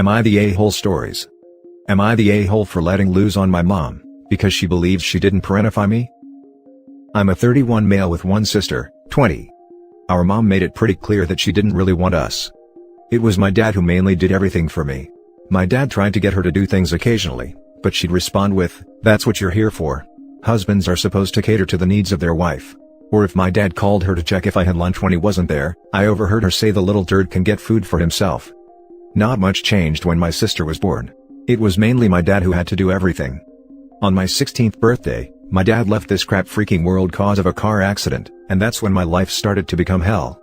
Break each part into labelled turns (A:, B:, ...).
A: Am I the a-hole stories? Am I the a-hole for letting loose on my mom, because she believes she didn't parentify me? I'm a 31 male with one sister, 20. Our mom made it pretty clear that she didn't really want us. It was my dad who mainly did everything for me. My dad tried to get her to do things occasionally, but she'd respond with, "That's what you're here for. Husbands are supposed to cater to the needs of their wife." Or if my dad called her to check if I had lunch when he wasn't there, I overheard her say the little turd can get food for himself. Not much changed when my sister was born. It was mainly my dad who had to do everything. On my 16th birthday, my dad left this crap freaking world cause of a car accident, and that's when my life started to become hell.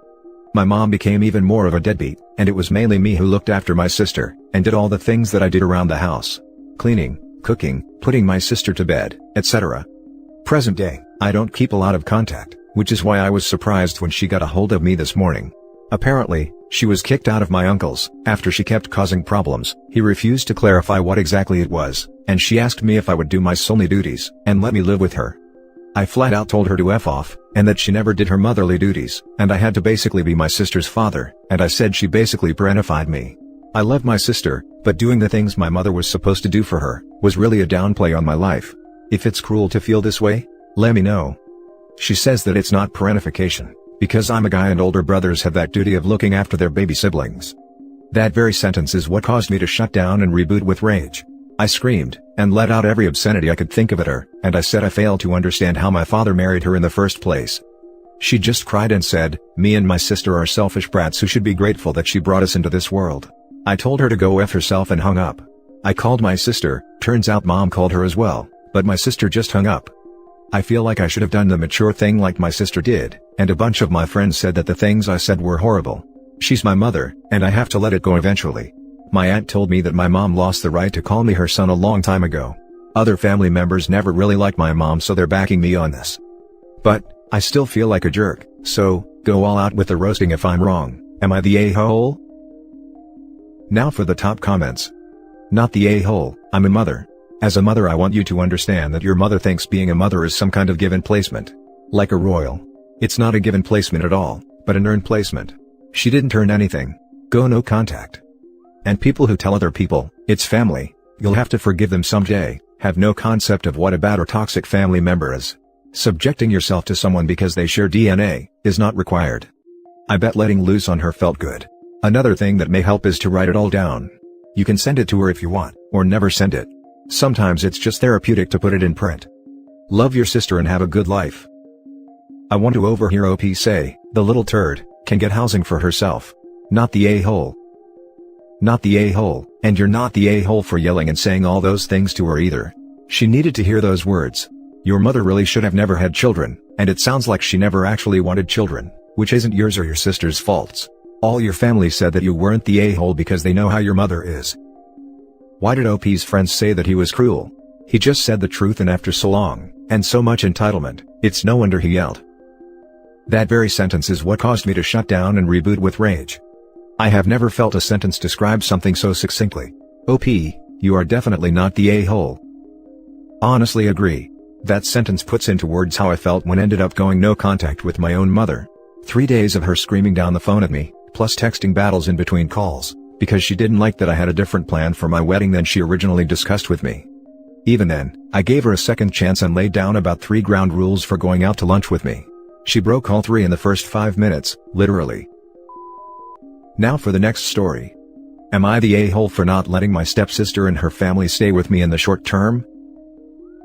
A: My mom became even more of a deadbeat, and it was mainly me who looked after my sister, and did all the things that I did around the house. Cleaning, cooking, putting my sister to bed, etc. Present day, I don't keep a lot of contact, which is why I was surprised when she got a hold of me this morning. Apparently, she was kicked out of my uncle's, after she kept causing problems. He refused to clarify what exactly it was, and she asked me if I would do my solely duties, and let me live with her. I flat out told her to F off, and that she never did her motherly duties, and I had to basically be my sister's father, and I said she basically parentified me. I love my sister, but doing the things my mother was supposed to do for her, was really a downplay on my life. If it's cruel to feel this way, let me know. She says that it's not parentification, because I'm a guy and older brothers have that duty of looking after their baby siblings. That very sentence is what caused me to shut down and reboot with rage. I screamed, and let out every obscenity I could think of at her, and I said I failed to understand how my father married her in the first place. She just cried and said, "Me and my sister are selfish brats who should be grateful that she brought us into this world." I told her to go F herself and hung up. I called my sister, turns out mom called her as well, but my sister just hung up. I feel like I should have done the mature thing like my sister did, and a bunch of my friends said that the things I said were horrible. She's my mother, and I have to let it go eventually. My aunt told me that my mom lost the right to call me her son a long time ago. Other family members never really liked my mom, so they're backing me on this. But, I still feel like a jerk, so, go all out with the roasting if I'm wrong. Am I the a-hole? Now for the top comments. Not the a-hole, I'm a mother. As a mother I want you to understand that your mother thinks being a mother is some kind of given placement. Like a royal. It's not a given placement at all, but an earned placement. She didn't earn anything. Go no contact. And people who tell other people, it's family, you'll have to forgive them someday, have no concept of what a bad or toxic family member is. Subjecting yourself to someone because they share DNA, is not required. I bet letting loose on her felt good. Another thing that may help is to write it all down. You can send it to her if you want, or never send it. Sometimes it's just therapeutic to put it in print. Love your sister and have a good life. I want to overhear OP say, "The little turd can get housing for herself." Not the a-hole. Not the a-hole, and you're not the a-hole for yelling and saying all those things to her either. She needed to hear those words. Your mother really should have never had children, and it sounds like she never actually wanted children, which isn't yours or your sister's faults. All your family said that you weren't the a-hole because they know how your mother is. Why did OP's friends say that he was cruel? He just said the truth, and after so long, and so much entitlement, it's no wonder he yelled. That very sentence is what caused me to shut down and reboot with rage. I have never felt a sentence describe something so succinctly. OP, you are definitely not the a-hole. Honestly agree. That sentence puts into words how I felt when ended up going no contact with my own mother. 3 days of her screaming down the phone at me, plus texting battles in between calls, because she didn't like that I had a different plan for my wedding than she originally discussed with me. Even then, I gave her a second chance and laid down about 3 ground rules for going out to lunch with me. She broke all 3 in the first 5 minutes, literally. Now for the next story. Am I the a-hole for not letting my stepsister and her family stay with me in the short term?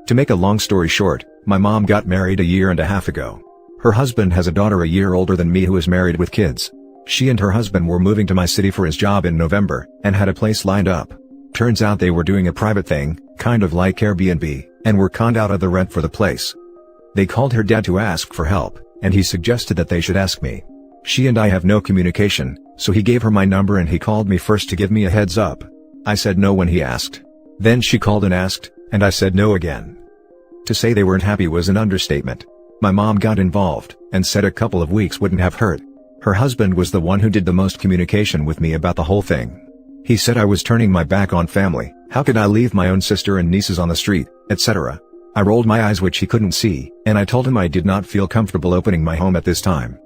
A: To make a long story short, my mom got married a year and a half ago. Her husband has a daughter a year older than me who is married with kids. She and her husband were moving to my city for his job in November, and had a place lined up. Turns out they were doing a private thing, kind of like Airbnb, and were conned out of the rent for the place. They called her dad to ask for help, and he suggested that they should ask me. She and I have no communication, so he gave her my number and he called me first to give me a heads up. I said no when he asked. Then she called and asked, and I said no again. To say they weren't happy was an understatement. My mom got involved, and said a couple of weeks wouldn't have hurt. Her husband was the one who did the most communication with me about the whole thing. He said I was turning my back on family, how could I leave my own sister and nieces on the street, etc. I rolled my eyes, which he couldn't see, and I told him I did not feel comfortable opening my home at this time.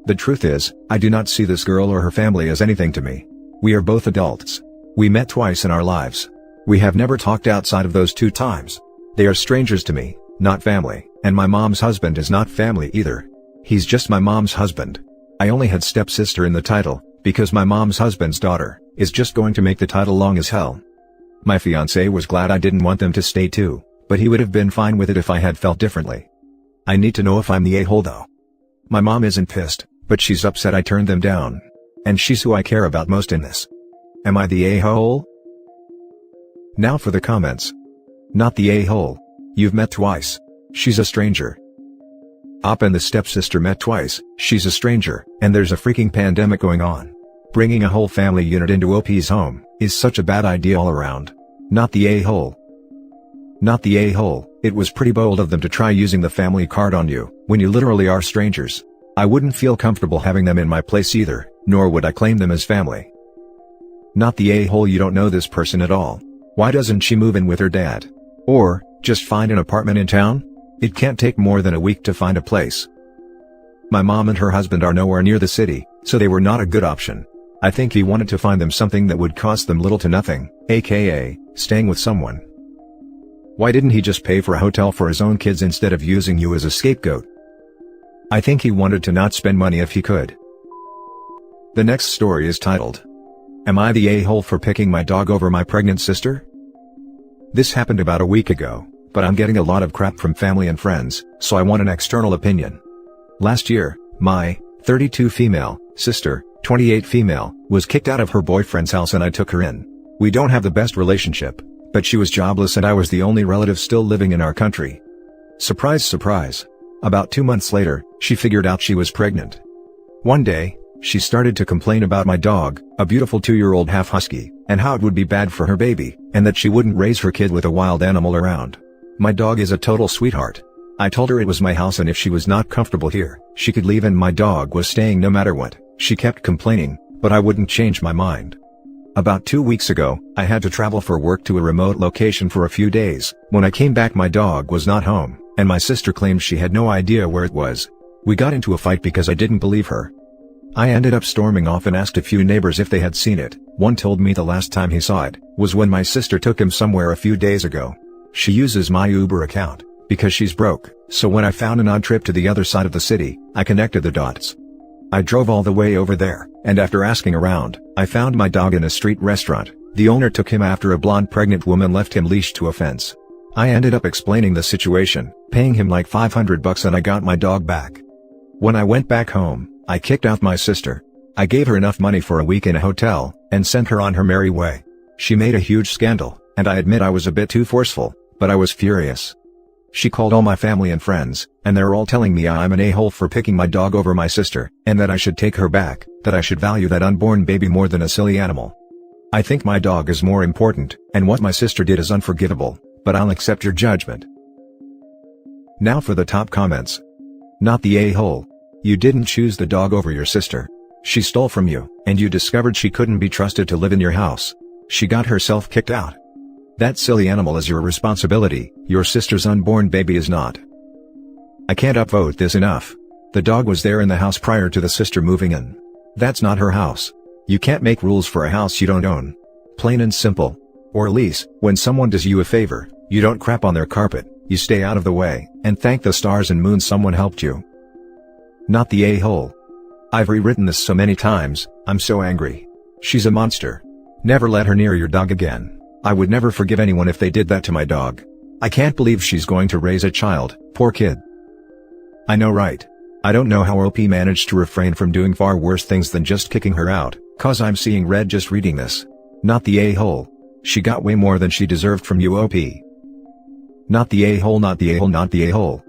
A: The truth is, I do not see this girl or her family as anything to me. We are both adults. We met twice in our lives. We have never talked outside of those 2 times. They are strangers to me, not family, and my mom's husband is not family either. He's just my mom's husband. I only had stepsister in the title, because my mom's husband's daughter is just going to make the title long as hell. My fiancé was glad I didn't want them to stay too, but he would have been fine with it if I had felt differently. I need to know if I'm the a-hole though. My mom isn't pissed, but she's upset I turned them down. And she's who I care about most in this. Am I the a-hole? Now for the comments. Not the a-hole. You've met twice. She's a stranger. Op and the stepsister met twice, she's a stranger, and there's a freaking pandemic going on. Bringing a whole family unit into OP's home is such a bad idea all around. Not the a-hole. Not the a-hole. It was pretty bold of them to try using the family card on you, when you literally are strangers. I wouldn't feel comfortable having them in my place either, nor would I claim them as family. Not the a-hole. You don't know this person at all. Why doesn't she move in with her dad? Or, just find an apartment in town? It can't take more than a week to find a place. My mom and her husband are nowhere near the city, so they were not a good option. I think he wanted to find them something that would cost them little to nothing, aka, staying with someone. Why didn't he just pay for a hotel for his own kids instead of using you as a scapegoat? I think he wanted to not spend money if he could. The next story is titled, Am I the a-hole for picking my dog over my pregnant sister? This happened about a week ago, but I'm getting a lot of crap from family and friends, so I want an external opinion. Last year, my 32 female sister, 28 female, was kicked out of her boyfriend's house and I took her in. We don't have the best relationship, but she was jobless and I was the only relative still living in our country. Surprise, surprise. About 2 months later, she figured out she was pregnant. One day, she started to complain about my dog, a beautiful 2-year-old half husky, and how it would be bad for her baby, and that she wouldn't raise her kid with a wild animal around. My dog is a total sweetheart. I told her it was my house and if she was not comfortable here, she could leave and my dog was staying no matter what. She kept complaining, but I wouldn't change my mind. About 2 weeks ago, I had to travel for work to a remote location for a few days. When I came back my dog was not home, and my sister claimed she had no idea where it was. We got into a fight because I didn't believe her. I ended up storming off and asked a few neighbors if they had seen it. One told me the last time he saw it was when my sister took him somewhere a few days ago. She uses my Uber account, because she's broke, so when I found an odd trip to the other side of the city, I connected the dots. I drove all the way over there, and after asking around, I found my dog in a street restaurant. The owner took him after a blonde pregnant woman left him leashed to a fence. I ended up explaining the situation, paying him like $500 and I got my dog back. When I went back home, I kicked out my sister. I gave her enough money for a week in a hotel, and sent her on her merry way. She made a huge scandal, and I admit I was a bit too forceful, but I was furious. She called all my family and friends, and they're all telling me I'm an a-hole for picking my dog over my sister, and that I should take her back, that I should value that unborn baby more than a silly animal. I think my dog is more important, and what my sister did is unforgivable, but I'll accept your judgment. Now for the top comments. Not the a-hole. You didn't choose the dog over your sister. She stole from you, and you discovered she couldn't be trusted to live in your house. She got herself kicked out. That silly animal is your responsibility, your sister's unborn baby is not. I can't upvote this enough. The dog was there in the house prior to the sister moving in. That's not her house. You can't make rules for a house you don't own. Plain and simple. Or at least, when someone does you a favor, you don't crap on their carpet, you stay out of the way, and thank the stars and moon someone helped you. Not the a-hole. I've rewritten this so many times, I'm so angry. She's a monster. Never let her near your dog again. I would never forgive anyone if they did that to my dog. I can't believe she's going to raise a child, poor kid. I know, right? I don't know how OP managed to refrain from doing far worse things than just kicking her out, cause I'm seeing red just reading this. Not the a-hole. She got way more than she deserved from you, OP. Not the a-hole, not the a-hole, not the a-hole.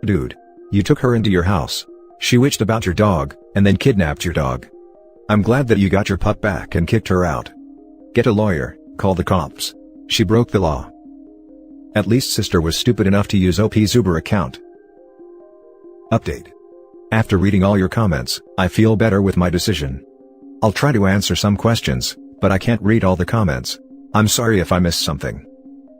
A: Dude. You took her into your house. She witched about your dog, and then kidnapped your dog. I'm glad that you got your pup back and kicked her out. Get a lawyer, call the cops. She broke the law. At least sister was stupid enough to use OP's Uber account. Update. After reading all your comments, I feel better with my decision. I'll try to answer some questions, but I can't read all the comments. I'm sorry if I missed something.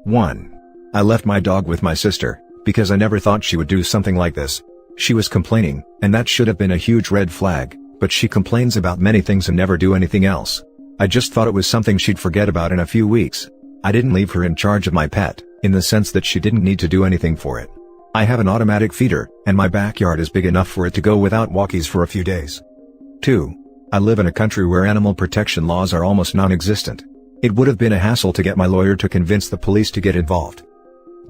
A: 1. I left my dog with my sister, because I never thought she would do something like this. She was complaining, and that should have been a huge red flag, but she complains about many things and never do anything else. I just thought it was something she'd forget about in a few weeks. I didn't leave her in charge of my pet, in the sense that she didn't need to do anything for it. I have an automatic feeder, and my backyard is big enough for it to go without walkies for a few days. 2. I live in a country where animal protection laws are almost non-existent. It would have been a hassle to get my lawyer to convince the police to get involved.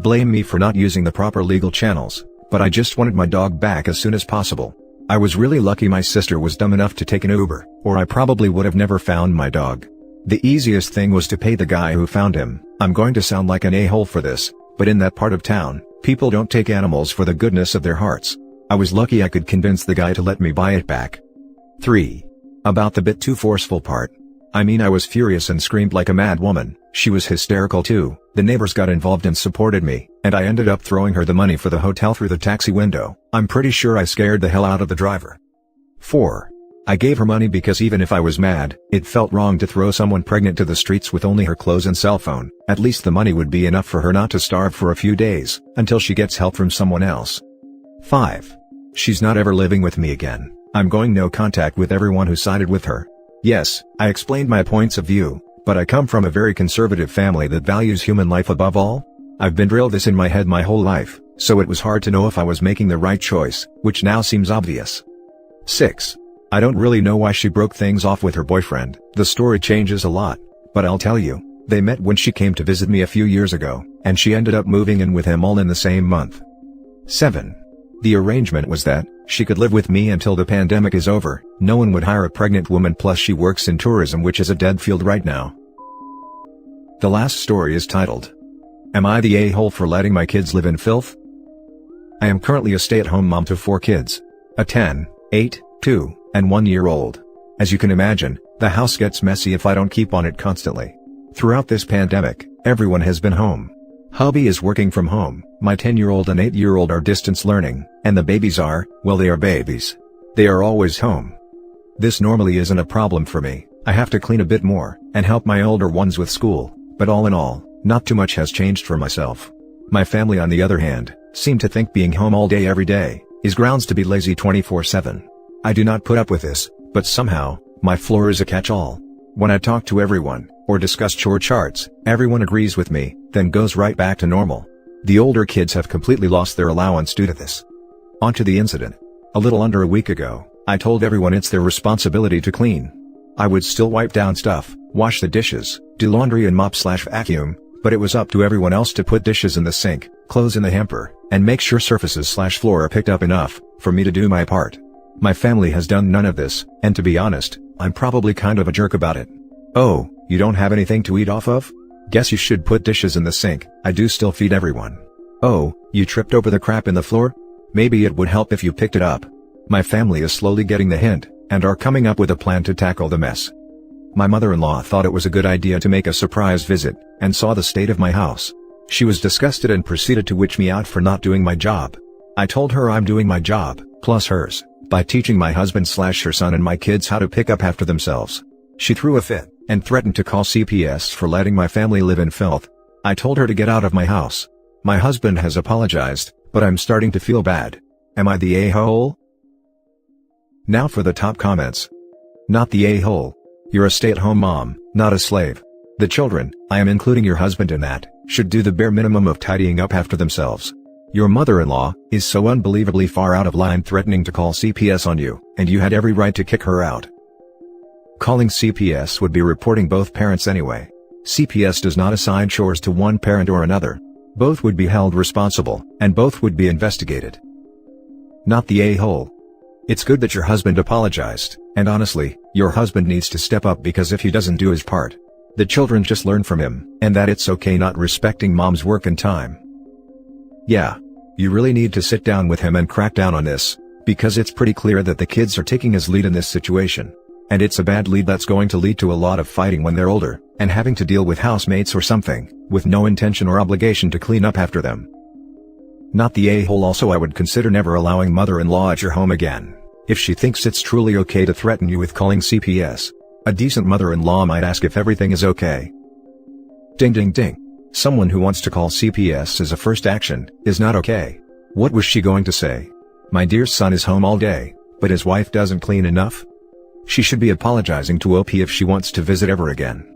A: Blame me for not using the proper legal channels, but I just wanted my dog back as soon as possible. I was really lucky my sister was dumb enough to take an Uber, or I probably would have never found my dog. The easiest thing was to pay the guy who found him. I'm going to sound like an a-hole for this, but in that part of town, people don't take animals for the goodness of their hearts. I was lucky I could convince the guy to let me buy it back. 3. About the bit too forceful part. I mean, I was furious and screamed like a mad woman. She was hysterical too. The neighbors got involved and supported me, and I ended up throwing her the money for the hotel through the taxi window. I'm pretty sure I scared the hell out of the driver. 4. I gave her money because even if I was mad, it felt wrong to throw someone pregnant to the streets with only her clothes and cell phone. At least the money would be enough for her not to starve for a few days, until she gets help from someone else. 5. She's not ever living with me again. I'm going no contact with everyone who sided with her. Yes, I explained my points of view, but I come from a very conservative family that values human life above all. I've been drilled this in my head my whole life, so it was hard to know if I was making the right choice, which now seems obvious. 6. I don't really know why she broke things off with her boyfriend. The story changes a lot, but I'll tell you, they met when she came to visit me a few years ago, and she ended up moving in with him all in the same month. 7. The arrangement was that she could live with me until the pandemic is over. No one would hire a pregnant woman, plus she works in tourism, which is a dead field right now. The last story is titled, Am I the a-hole for letting my kids live in filth? I am currently a stay-at-home mom to 4 kids. A 10, 8, 2, and 1-year-old. As you can imagine, the house gets messy if I don't keep on it constantly. Throughout this pandemic, everyone has been home. Hubby is working from home, my 10-year-old and 8-year-old are distance learning, and the babies are, well, they are babies. They are always home. This normally isn't a problem for me. I have to clean a bit more, and help my older ones with school, but all in all, not too much has changed for myself. My family, on the other hand, seem to think being home all day every day is grounds to be lazy 24/7. I do not put up with this, but somehow, my floor is a catch-all. When I talk to everyone, or discuss chore charts, everyone agrees with me, then goes right back to normal. The older kids have completely lost their allowance due to this. On to the incident. A little under a week ago, I told everyone it's their responsibility to clean. I would still wipe down stuff, wash the dishes, do laundry and mop/vacuum, but it was up to everyone else to put dishes in the sink, clothes in the hamper, and make sure surfaces/floor are picked up enough for me to do my part. My family has done none of this, and to be honest, I'm probably kind of a jerk about it. Oh, you don't have anything to eat off of? Guess you should put dishes in the sink. I do still feed everyone. Oh, you tripped over the crap in the floor? Maybe it would help if you picked it up. My family is slowly getting the hint, and are coming up with a plan to tackle the mess. My mother-in-law thought it was a good idea to make a surprise visit, and saw the state of my house. She was disgusted and proceeded to witch me out for not doing my job. I told her I'm doing my job, plus hers, by teaching my husband/her son and my kids how to pick up after themselves. She threw a fit, and threatened to call CPS for letting my family live in filth. I told her to get out of my house. My husband has apologized, but I'm starting to feel bad. Am I the a-hole? Now for the top comments. Not the a-hole. You're a stay-at-home mom, not a slave. The children, I am including your husband in that, should do the bare minimum of tidying up after themselves. Your mother-in-law is so unbelievably far out of line, threatening to call CPS on you, and you had every right to kick her out. Calling CPS would be reporting both parents anyway. CPS does not assign chores to one parent or another. Both would be held responsible, and both would be investigated. Not the a-hole. It's good that your husband apologized, and honestly, your husband needs to step up, because if he doesn't do his part, the children just learn from him, and that it's okay not respecting mom's work and time. Yeah. You really need to sit down with him and crack down on this, because it's pretty clear that the kids are taking his lead in this situation. And it's a bad lead that's going to lead to a lot of fighting when they're older, and having to deal with housemates or something, with no intention or obligation to clean up after them. Not the a-hole. Also, I would consider never allowing mother-in-law at your home again, if she thinks it's truly okay to threaten you with calling CPS. A decent mother-in-law might ask if everything is okay. Ding ding ding. Someone who wants to call CPS as a first action is not okay. What was she going to say? My dear son is home all day, but his wife doesn't clean enough? She should be apologizing to OP if she wants to visit ever again.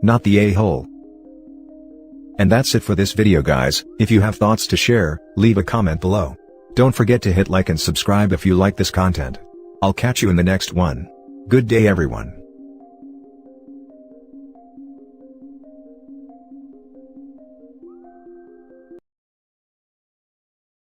A: Not the a-hole. And that's it for this video, guys. If you have thoughts to share, leave a comment below. Don't forget to hit like and subscribe if you like this content. I'll catch you in the next one. Good day, everyone.